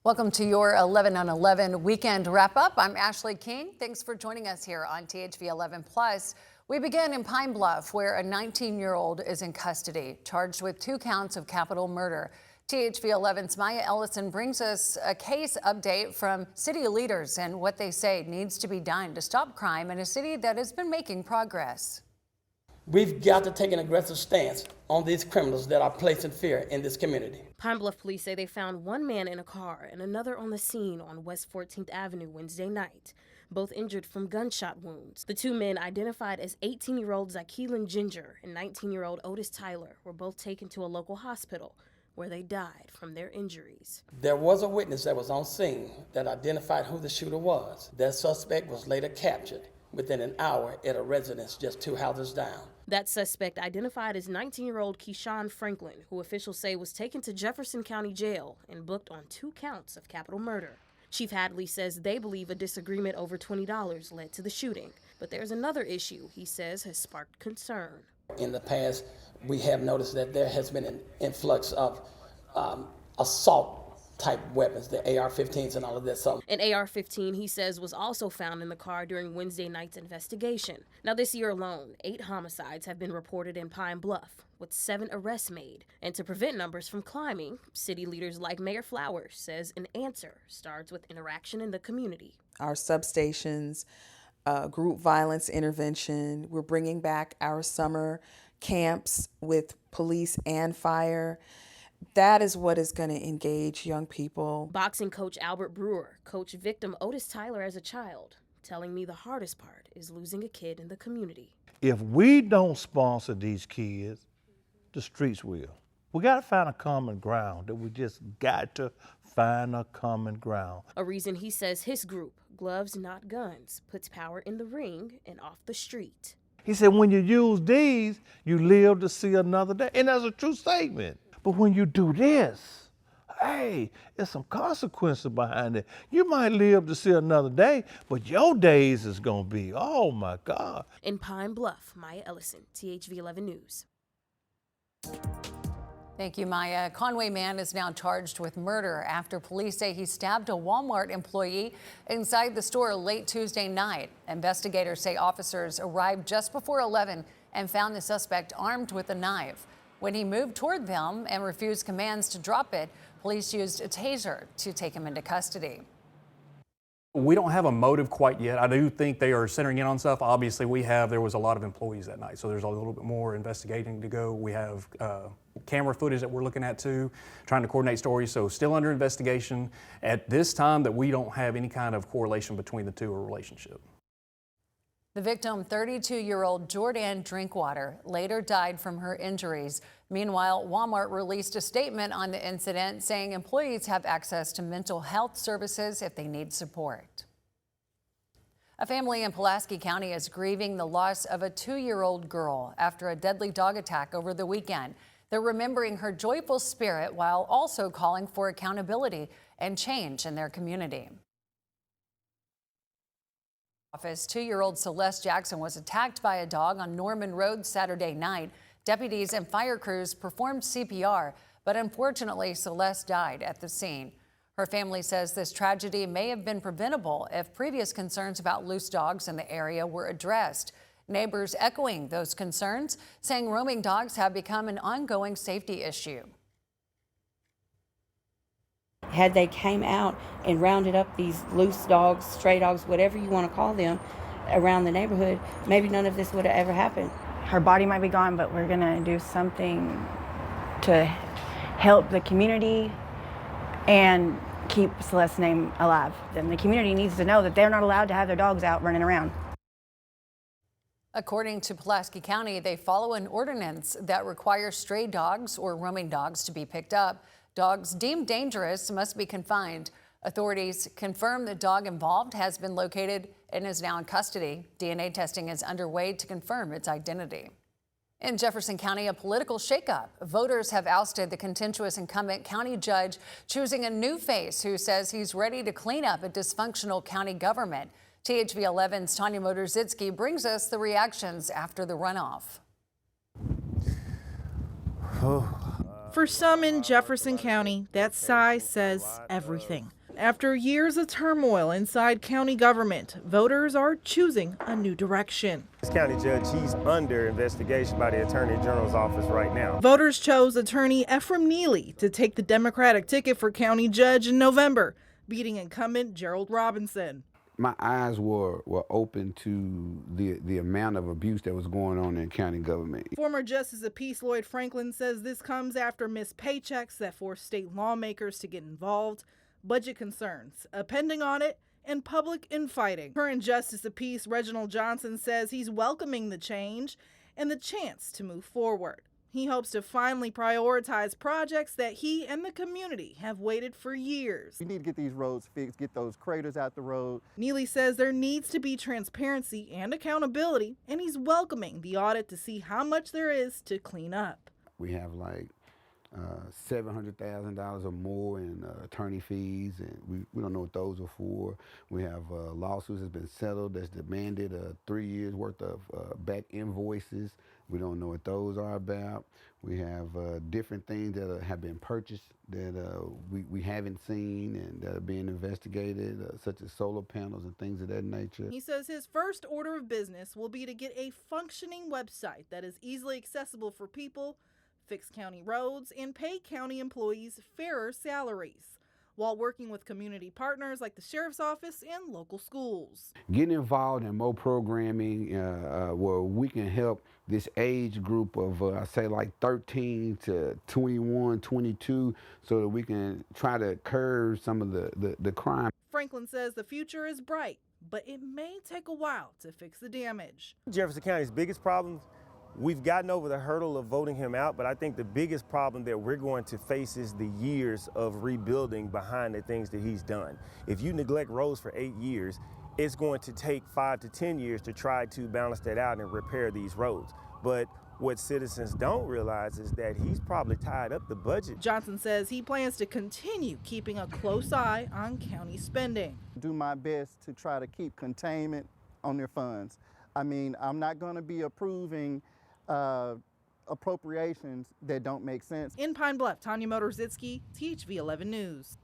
Welcome to your 11 on 11 weekend wrap up. I'm Ashley King. Thanks for joining us here on THV 11 Plus. We begin in Pine Bluff, where a 19-year-old is in custody, charged with 2 counts of capital murder. THV 11's Maya Ellison brings us a case update from city leaders and what they say needs to be done to stop crime in a city that has been making progress. We've got to take an aggressive stance on these criminals that are placing fear in this community. Pine Bluff police say they found one man in a car and another on the scene on West 14th Avenue Wednesday night, both injured from gunshot wounds. The 2 men, identified as 18-year-old Zakeelan Ginger and 19-year-old Otis Tyler, were both taken to a local hospital where they died from their injuries. There was a witness that was on scene that identified who the shooter was. That suspect was later captured within an hour at a residence just 2 houses down. That suspect, identified as 19-year-old Keyshawn Franklin, who officials say was taken to Jefferson County Jail and booked on 2 counts of capital murder. Chief Hadley says they believe a disagreement over $20 led to the shooting. But there's another issue he says has sparked concern. In the past, we have noticed that there has been an influx of assault type weapons, the AR-15s and all of that. An AR-15, he says, was also found in the car during Wednesday night's investigation. Now, this year alone, 8 homicides have been reported in Pine Bluff, with 7 arrests made. And to prevent numbers from climbing, city leaders like Mayor Flowers says an answer starts with interaction in the community. Our substations, group violence intervention, we're bringing back our summer camps with police and fire. That is what is going to engage young people. Boxing coach Albert Brewer coached victim Otis Tyler as a child, telling me the hardest part is losing a kid in the community. If we don't sponsor these kids, the streets will. We got to find a common ground. That we just got to find a common ground. A reason he says his group, Gloves Not Guns, puts power in the ring and off the street. He said, when you use these, you live to see another day. And that's a true statement. But when you do this, hey, there's some consequences behind it. You might live to see another day, but your days is going to be, oh my God. In Pine Bluff, Maya Ellison, THV 11 News. Thank you, Maya. A Conway man is now charged with murder after police say he stabbed a Walmart employee inside the store late Tuesday night. Investigators say officers arrived just before 11 and found the suspect armed with a knife. When he moved toward them and refused commands to drop it, police used a taser to take him into custody. We don't have a motive quite yet. I do think they are centering in on stuff. Obviously, there was a lot of employees that night, so there's a little bit more investigating to go. We have camera footage that we're looking at too, trying to coordinate stories, so still under investigation. At this time, that we don't have any kind of correlation between the two or relationship. The victim, 32-year-old Jordan Drinkwater, later died from her injuries. Meanwhile, Walmart released a statement on the incident saying employees have access to mental health services if they need support. A family in Pulaski County is grieving the loss of a 2-year-old girl after a deadly dog attack over the weekend. They're remembering her joyful spirit while also calling for accountability and change in their community. 2-year-old Celeste Jackson was attacked by a dog on Norman Road Saturday night. Deputies and fire crews performed CPR, but unfortunately Celeste died at the scene. Her family says this tragedy may have been preventable if previous concerns about loose dogs in the area were addressed. Neighbors echoing those concerns, saying roaming dogs have become an ongoing safety issue. Had they came out and rounded up these loose dogs, stray dogs, whatever you want to call them, around the neighborhood, maybe none of this would have ever happened. Her body might be gone, but we're gonna do something to help the community and keep Celeste's name alive. Then the community needs to know that they're not allowed to have their dogs out running around. According to Pulaski County, they follow an ordinance that requires stray dogs or roaming dogs to be picked up. Dogs deemed dangerous must be confined. Authorities confirm the dog involved has been located and is now in custody. DNA testing is underway to confirm its identity. In Jefferson County, a political shakeup. Voters have ousted the contentious incumbent county judge, choosing a new face who says he's ready to clean up a dysfunctional county government. THV 11's Tanya Motorzitsky brings us the reactions after the runoff. For some in Jefferson County, that size says everything. After years of turmoil inside county government, voters are choosing a new direction. This county judge, he's under investigation by the Attorney General's office right now. Voters chose attorney Ephraim Neely to take the Democratic ticket for county judge in November, beating incumbent Gerald Robinson. My eyes were open to the amount of abuse that was going on in county government. Former Justice of Peace Lloyd Franklin says this comes after missed paychecks that forced state lawmakers to get involved, budget concerns, a pending audit, and public infighting. Current Justice of Peace Reginald Johnson says he's welcoming the change and the chance to move forward. He hopes to finally prioritize projects that he and the community have waited for years. We need to get these roads fixed, get those craters out the road. Neely says there needs to be transparency and accountability, and he's welcoming the audit to see how much there is to clean up. We have like $700,000 or more in attorney fees, and we don't know what those are for. We have lawsuits that's been settled that's demanded 3 years worth of back invoices. We don't know what those are about. We have different things that have been purchased that we haven't seen and that are being investigated, such as solar panels and things of that nature. He says his first order of business will be to get a functioning website that is easily accessible for people, fix county roads, and pay county employees fairer salaries, while working with community partners like the sheriff's office and local schools. Getting involved in more programming where we can help this age group of, I say like 13 to 21, 22, so that we can try to curb some of the crime. Franklin says the future is bright, but it may take a while to fix the damage. Jefferson County's biggest problem, we've gotten over the hurdle of voting him out, but I think the biggest problem that we're going to face is the years of rebuilding behind the things that he's done. If you neglect roads for 8 years, it's going to take 5 to 10 years to try to balance that out and repair these roads. But what citizens don't realize is that he's probably tied up the budget. Johnson says he plans to continue keeping a close eye on county spending. Do my best to try to keep containment on their funds. I mean, I'm not going to be approving appropriations that don't make sense. In Pine Bluff, Tanya Motorzitsky, THV 11 News.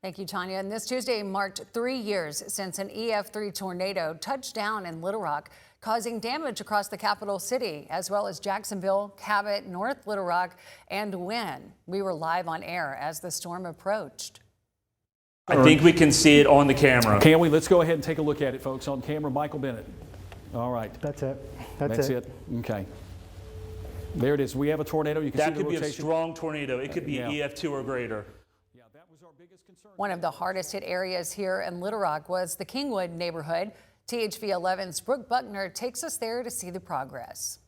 Thank you, Tanya. And this Tuesday marked 3 years since an EF3 tornado touched down in Little Rock, causing damage across the capital city, as well as Jacksonville, Cabot, North Little Rock, and Wynn. We were live on air as the storm approached. I think we can see it on the camera. Can we? Let's go ahead and take a look at it, folks, on camera. Michael Bennett. All right. That's it. That's it. Okay. There it is. We have a tornado. You can see the rotation. That could be a strong tornado. It could be EF2 or greater. Yeah, that was our biggest concern. One of the hardest hit areas here in Little Rock was the Kingwood neighborhood. THV 11's Brooke Buckner takes us there to see the progress.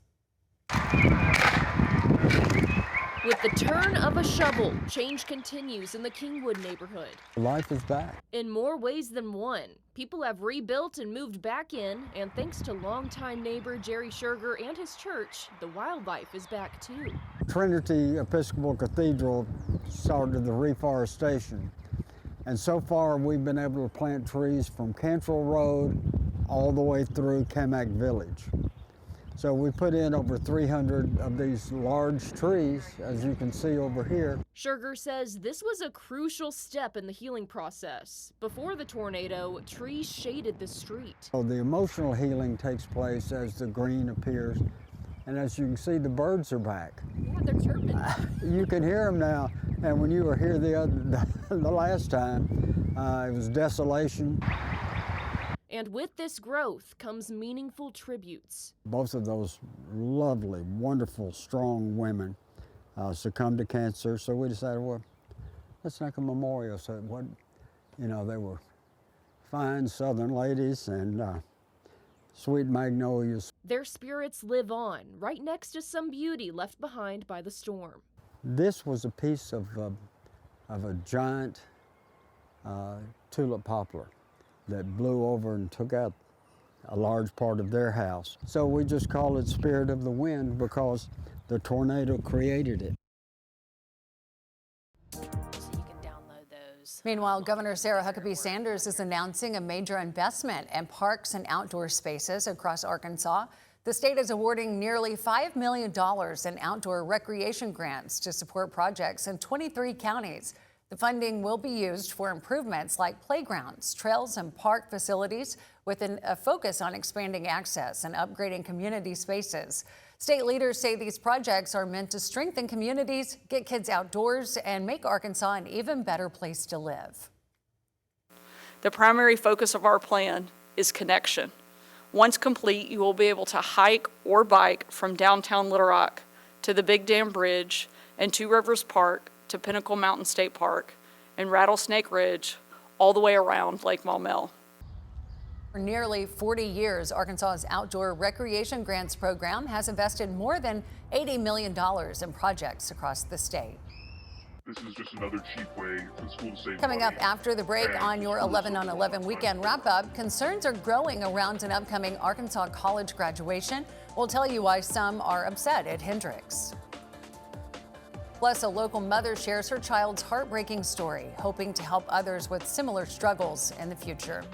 With the turn of a shovel, change continues in the Kingwood neighborhood. Life is back. In more ways than one. People have rebuilt and moved back in, and thanks to longtime neighbor Jerry Scherger and his church, the wildlife is back too. Trinity Episcopal Cathedral started the reforestation, and so far we've been able to plant trees from Cantrell Road all the way through Kamak Village. So we put in over 300 of these large trees, as you can see over here. Scherger says this was a crucial step in the healing process. Before the tornado, trees shaded the street. So the emotional healing takes place as the green appears. And as you can see, the birds are back. Yeah, they're chirping. You can hear them now. And when you were here the last time, it was desolation. And with this growth comes meaningful tributes. Both of those lovely, wonderful, strong women succumbed to cancer, so we decided, well, let's make a memorial. So what, you know, they were fine Southern ladies and sweet magnolias. Their spirits live on, right next to some beauty left behind by the storm. This was a piece of a giant tulip poplar that blew over and took out a large part of their house. So we just call it Spirit of the Wind because the tornado created it. So you can download those. Meanwhile, Governor Sarah Huckabee Sanders is announcing a major investment in parks and outdoor spaces across Arkansas. The state is awarding nearly $5 million in outdoor recreation grants to support projects in 23 counties. The funding will be used for improvements like playgrounds, trails, and park facilities with a focus on expanding access and upgrading community spaces. State leaders say these projects are meant to strengthen communities, get kids outdoors, and make Arkansas an even better place to live. The primary focus of our plan is connection. Once complete, you will be able to hike or bike from downtown Little Rock to the Big Dam Bridge and Two Rivers Park to Pinnacle Mountain State Park and Rattlesnake Ridge, all the way around Lake Maumelle. For nearly 40 years, Arkansas's Outdoor Recreation Grants program has invested more than $80 million in projects across the state. This is just another cheap way for the school to save Coming money. up after the break on your 11 on 11 weekend wrap-up, concerns are growing around an upcoming Arkansas college graduation. We'll tell you why some are upset at Hendrix. Plus, a local mother shares her child's heartbreaking story, hoping to help others with similar struggles in the future.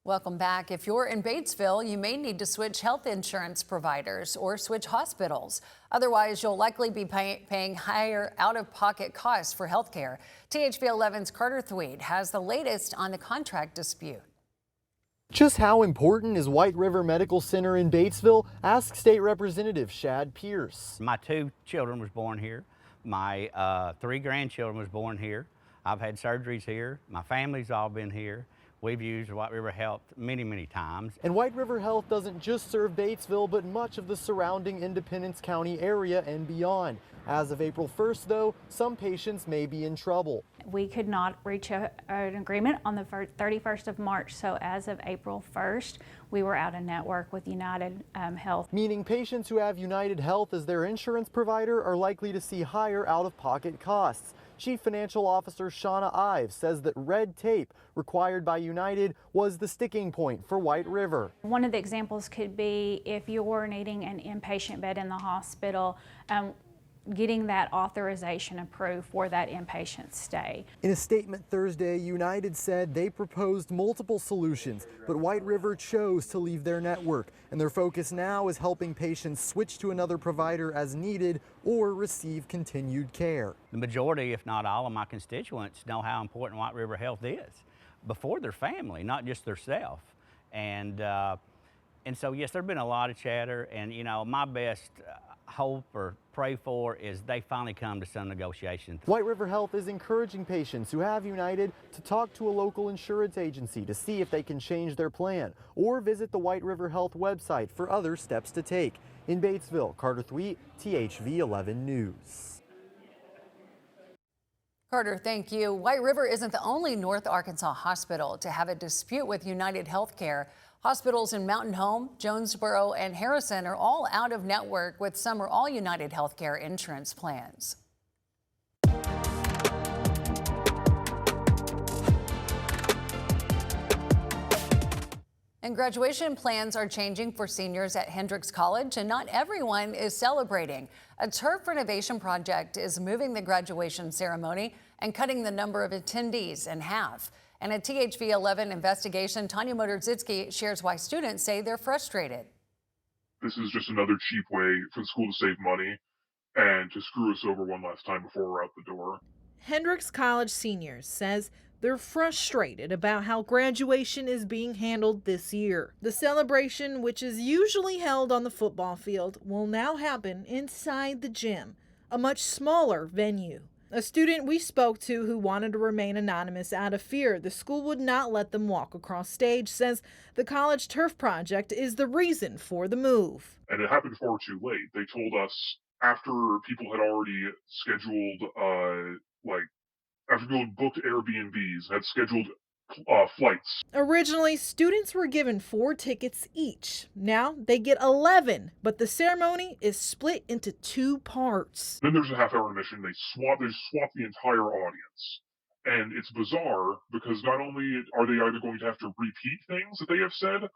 Welcome back. If you're in Batesville, you may need to switch health insurance providers or switch hospitals. Otherwise, you'll likely be paying higher out-of-pocket costs for health care. THV 11's Carter Thweed has the latest on the contract dispute. Just how important is White River Medical Center in Batesville? Ask State Representative Shad Pierce. My 2 children was born here. My 3 grandchildren was born here. I've had surgeries here. My family's all been here. We've used White River Health many, many times. And White River Health doesn't just serve Batesville, but much of the surrounding Independence County area and beyond. As of April 1st, though, some patients may be in trouble. We could not reach an agreement on the 31st of March, so as of April 1st, we were out of network with United Health. Meaning patients who have United Health as their insurance provider are likely to see higher out-of-pocket costs. Chief Financial Officer Shauna Ives says that red tape required by United was the sticking point for White River. One of the examples could be if you're needing an inpatient bed in the hospital, getting that authorization approved for that inpatient stay. In a statement Thursday, United said they proposed multiple solutions, but White River chose to leave their network, and their focus now is helping patients switch to another provider as needed or receive continued care. The majority, if not all of my constituents, know how important White River Health is before their family, not just theirself. And so, yes, there's been a lot of chatter, and you know, my best hope or pray for is they finally come to some negotiation. White River Health is encouraging patients who have United to talk to a local insurance agency to see if they can change their plan or visit the White River Health website for other steps to take. In Batesville, Carter Thweet, THV 11 News. Carter, thank you. White River isn't the only North Arkansas hospital to have a dispute with United Healthcare. Hospitals in Mountain Home, Jonesboro, and Harrison are all out of network with some or all United Healthcare insurance plans. And graduation plans are changing for seniors at Hendrix College, and not everyone is celebrating. A turf renovation project is moving the graduation ceremony and cutting the number of attendees in half. And a THV 11 investigation, Tanya Motorzitsky shares why students say they're frustrated. This is just another cheap way for the school to save money and to screw us over one last time before we're out the door. Hendrix College seniors says they're frustrated about how graduation is being handled this year. The celebration, which is usually held on the football field, will now happen inside the gym, a much smaller venue. A student we spoke to who wanted to remain anonymous out of fear the school would not let them walk across stage says the college turf project is the reason for the move. And it happened far too late. They told us after people had already scheduled, after people had booked Airbnbs, had scheduled flights. Originally, students were given 4 tickets each. Now they get 11, but the ceremony is split into 2 parts. Then there's a half-hour intermission. They swap the entire audience. And it's bizarre because not only are they either going to have to repeat things that they have said,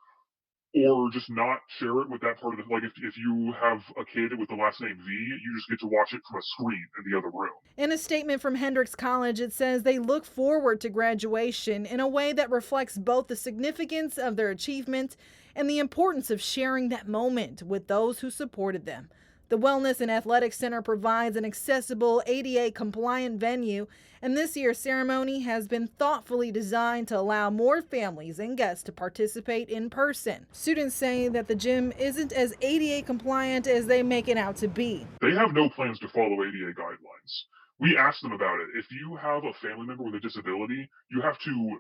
or just not share it with that part of the, like if you have a kid with the last name V, you just get to watch it from a screen in the other room. In a statement from Hendrix College, it says they look forward to graduation in a way that reflects both the significance of their achievement and the importance of sharing that moment with those who supported them. The Wellness and Athletics Center provides an accessible, ADA-compliant venue, and this year's ceremony has been thoughtfully designed to allow more families and guests to participate in person. Students say that the gym isn't as ADA-compliant as they make it out to be. They have no plans to follow ADA guidelines. We asked them about it. If you have a family member with a disability, you have to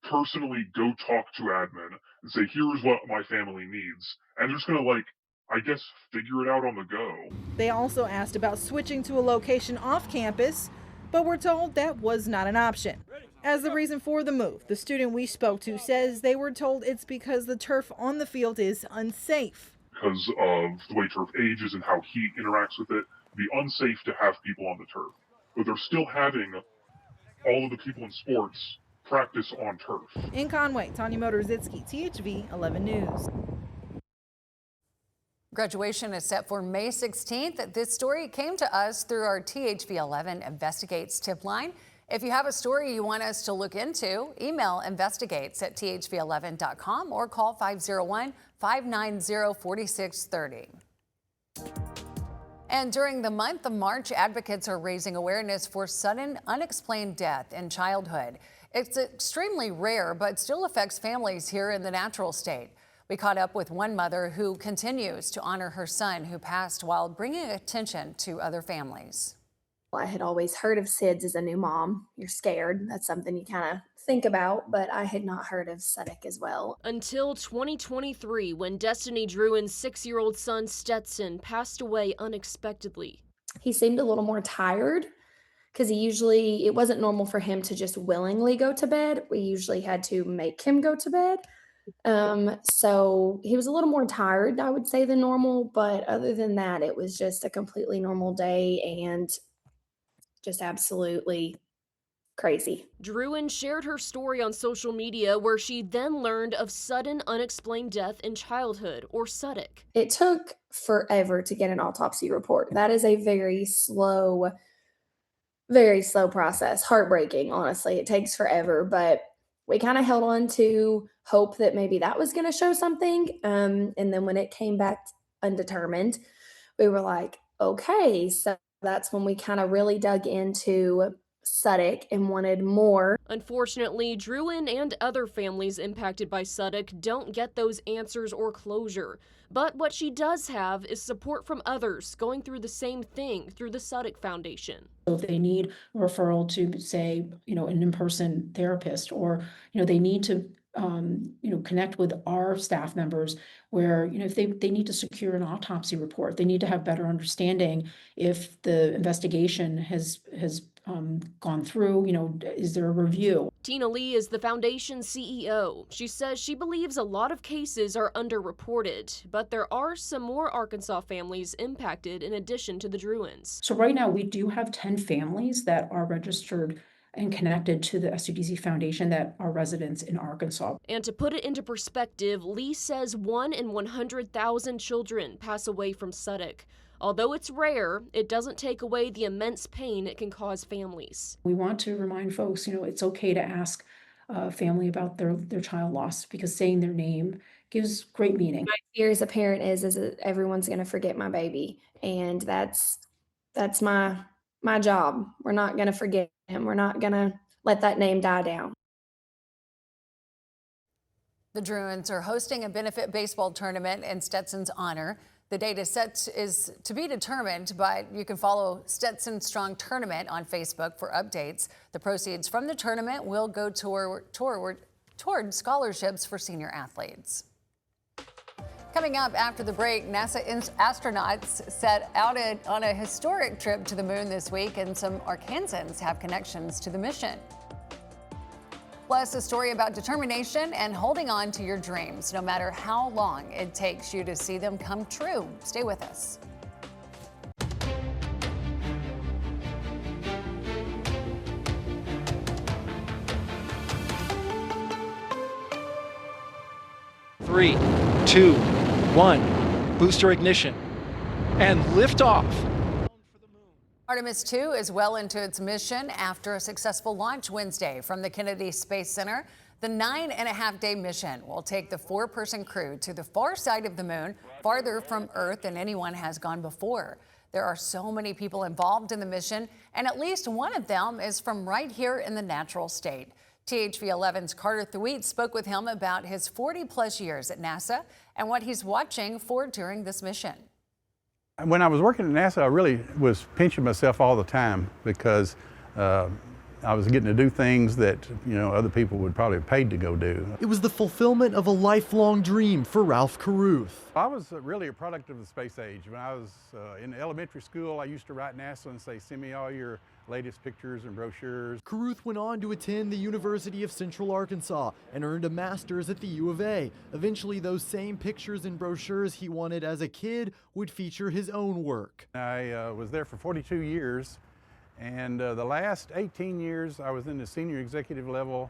personally go talk to admin and say, here's what my family needs. And they're just going to, I guess, figure it out on the go. They also asked about switching to a location off campus, but were told that was not an option. As the reason for the move, the student we spoke to says they were told it's because the turf on the field is unsafe. Because of the way turf ages and how heat interacts with it, it'd be unsafe to have people on the turf. But they're still having all of the people in sports practice on turf. In Conway, Tanya Motorzitsky, THV 11 News. Graduation is set for May 16th. This story came to us through our THV 11 Investigates tip line. If you have a story you want us to look into, email investigates@thv11.com or call 501-590-4630. And during the month of March, advocates are raising awareness for sudden unexplained death in childhood. It's extremely rare, but still affects families here in the natural state. We caught up with one mother who continues to honor her son who passed while bringing attention to other families. I had always heard of SIDS as a new mom. You're scared. That's something you kind of think about, but I had not heard of SUDIC as well. Until 2023, when Destiny Druin's 6-year-old son Stetson passed away unexpectedly. He seemed a little more tired because it wasn't normal for him to just willingly go to bed. We usually had to make him go to bed. So he was a little more tired, I would say, than normal, but other than that, it was just a completely normal day and just absolutely crazy. Druin shared her story on social media where she then learned of sudden unexplained death in childhood, or SUDIC. It took forever to get an autopsy report. That is a very slow process. Heartbreaking, honestly. It takes forever, but we kind of held on to hope that maybe that was going to show something. And then when it came back undetermined, we were like, okay. So that's when we kind of really dug into SUDIC and wanted more. Unfortunately, Druin and other families impacted by SUDIC don't get those answers or closure. But what she does have is support from others going through the same thing through the SUDIC Foundation. So if they need a referral to, say, an in-person therapist, or, they need to, connect with our staff members where, if they need to secure an autopsy report, they need to have better understanding if the investigation has gone through, is there a review? Tina Lee is the foundation's CEO. She says she believes a lot of cases are underreported, but there are some more Arkansas families impacted in addition to the Druins. So right now we do have 10 families that are registered and connected to the SUDC Foundation that are residents in Arkansas. And to put it into perspective, Lee says 1 in 100,000 children pass away from SUDIC. Although it's rare, it doesn't take away the immense pain it can cause families. We want to remind folks, it's okay to ask a family about their child lost, because saying their name gives great meaning. My fear as a parent is that everyone's going to forget my baby, and that's my job. We're not going to forget him. We're not going to let that name die down. The Druins are hosting a benefit baseball tournament in Stetson's honor. The date is to be determined, but you can follow Stetson Strong Tournament on Facebook for updates. The proceeds from the tournament will go toward scholarships for senior athletes. Coming up after the break, NASA astronauts set out on a historic trip to the moon this week, and some Arkansans have connections to the mission. Plus, a story about determination and holding on to your dreams, no matter how long it takes you to see them come true. Stay with us. Three, 2, 1, booster ignition, and liftoff. Artemis 2 is well into its mission after a successful launch Wednesday from the Kennedy Space Center. The 9.5-day mission will take the 4-person crew to the far side of the moon, farther from Earth than anyone has gone before. There are so many people involved in the mission, and at least one of them is from right here in the natural state. THV 11's Carter Thweet spoke with him about his 40-plus years at NASA and what he's watching for during this mission. When I was working at NASA, I really was pinching myself all the time because I was getting to do things that, other people would probably have paid to go do. It was the fulfillment of a lifelong dream for Ralph Carruth. I was really a product of the space age. When I was in elementary school, I used to write NASA and say, send me all your latest pictures and brochures. Carruth went on to attend the University of Central Arkansas and earned a master's at the U of A. Eventually, those same pictures and brochures he wanted as a kid would feature his own work. I was there for 42 years, and the last 18 years I was in the senior executive level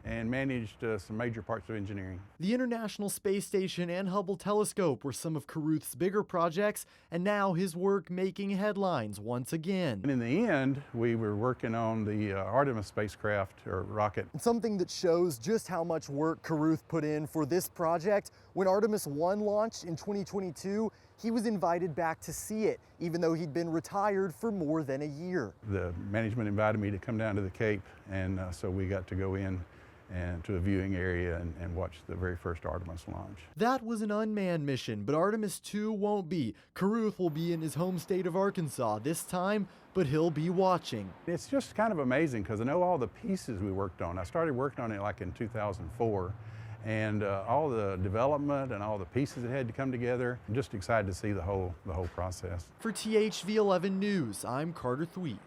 and managed some major parts of engineering. The International Space Station and Hubble Telescope were some of Carruth's bigger projects, and now his work making headlines once again. And in the end, we were working on the Artemis spacecraft or rocket. Something that shows just how much work Carruth put in for this project. When Artemis 1 launched in 2022, he was invited back to see it, even though he'd been retired for more than a year. The management invited me to come down to the Cape, and so we got to go in and to a viewing area and watch the very first Artemis launch. That was an unmanned mission, but Artemis 2 won't be. Carruth will be in his home state of Arkansas this time, but he'll be watching. It's just kind of amazing because I know all the pieces we worked on. I started working on it like in 2004, and all the development and all the pieces that had to come together. I'm just excited to see the whole process. For THV 11 News, I'm Carter Thweet.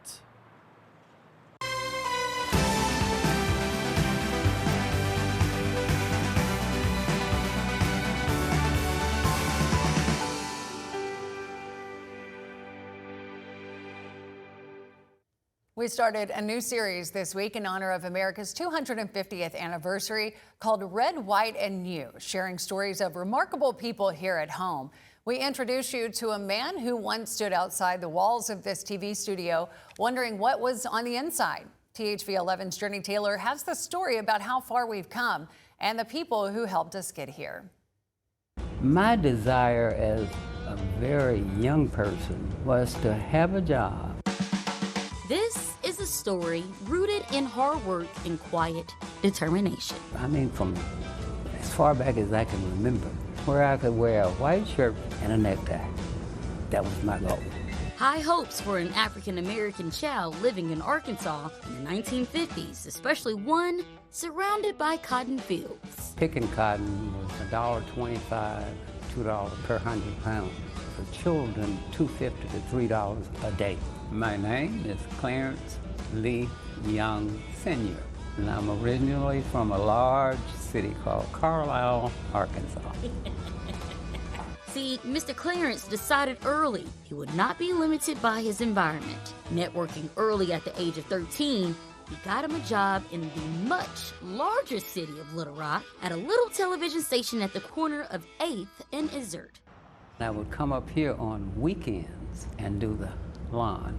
We started a new series this week in honor of America's 250th anniversary called Red, White, and New, sharing stories of remarkable people here at home. We introduce you to a man who once stood outside the walls of this TV studio wondering what was on the inside. THV 11's Journey Taylor has the story about how far we've come and the people who helped us get here. My desire as a very young person was to have a job. This is a story rooted in hard work and quiet determination. I mean, from as far back as I can remember, where I could wear a white shirt and a necktie. That was my goal. High hopes for an African-American child living in Arkansas in the 1950s, especially one surrounded by cotton fields. Picking cotton was $1.25, $2 per 100 pounds. For children, $2.50 to $3 a day. My name is Clarence Lee Young Sr., and I'm originally from a large city called Carlisle, Arkansas. See, Mr. Clarence decided early he would not be limited by his environment. Networking early at the age of 13, he got him a job in the much larger city of Little Rock at a little television station at the corner of 8th and Izzard. I would come up here on weekends and do the lawn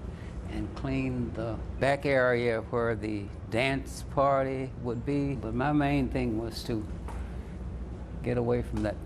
and clean the back area where the dance party would be. But my main thing was to get away from that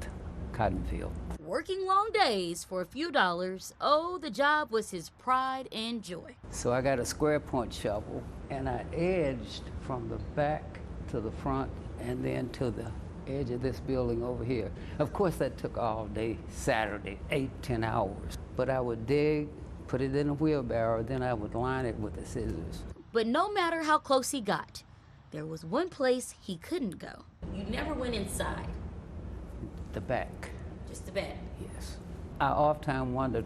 cotton field. Working long days for a few dollars, oh, the job was his pride and joy. So I got a square point shovel and I edged from the back to the front and then to the edge of this building over here. Of course, that took all day Saturday, 8-10 hours. But I would dig, put it in a wheelbarrow, then I would line it with the scissors. But no matter how close he got, there was one place he couldn't go. You never went inside. The back. Just the back? Yes. I oftentimes wondered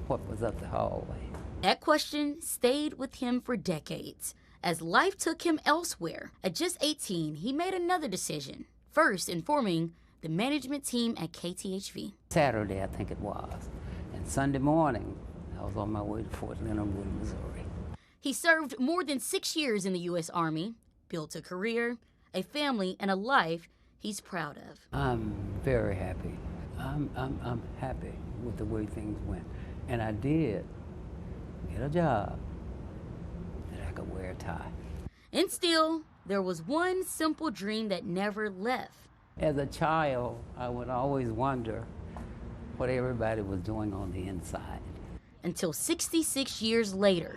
what was up the hallway. That question stayed with him for decades. As life took him elsewhere, at just 18, he made another decision. First, informing the management team at KTHV. Saturday, I think it was. And Sunday morning, I was on my way to Fort Leonard Wood, Missouri. He served more than 6 years in the U.S. Army, built a career, a family, and a life he's proud of. I'm very happy. I'm happy with the way things went. And I did get a job that I could wear a tie. And still, there was one simple dream that never left. As a child, I would always wonder what everybody was doing on the inside. Until 66 years later.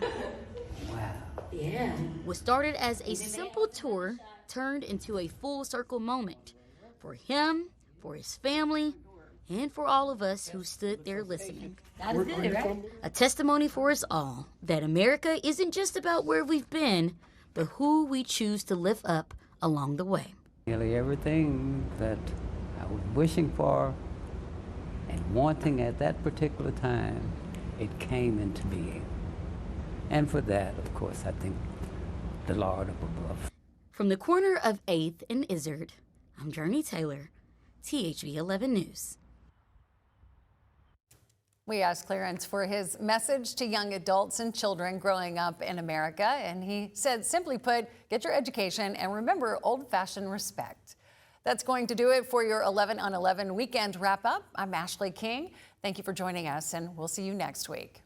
Wow. Yeah. What started as a simple tour turned into a full circle moment. For him, for his family, and for all of us who stood there listening. That is good, right? A testimony for us all that America isn't just about where we've been, but who we choose to lift up along the way. Nearly everything that I was wishing for and wanting at that particular time, it came into being. And for that, of course, I think the Lord up above. From the corner of 8th and Izzard, I'm Journey Taylor, THV 11 News. We asked Clarence for his message to young adults and children growing up in America, and he said, simply put, get your education and remember old-fashioned respect. That's going to do it for your 11 on 11 weekend wrap-up. I'm Ashley King. Thank you for joining us, and we'll see you next week.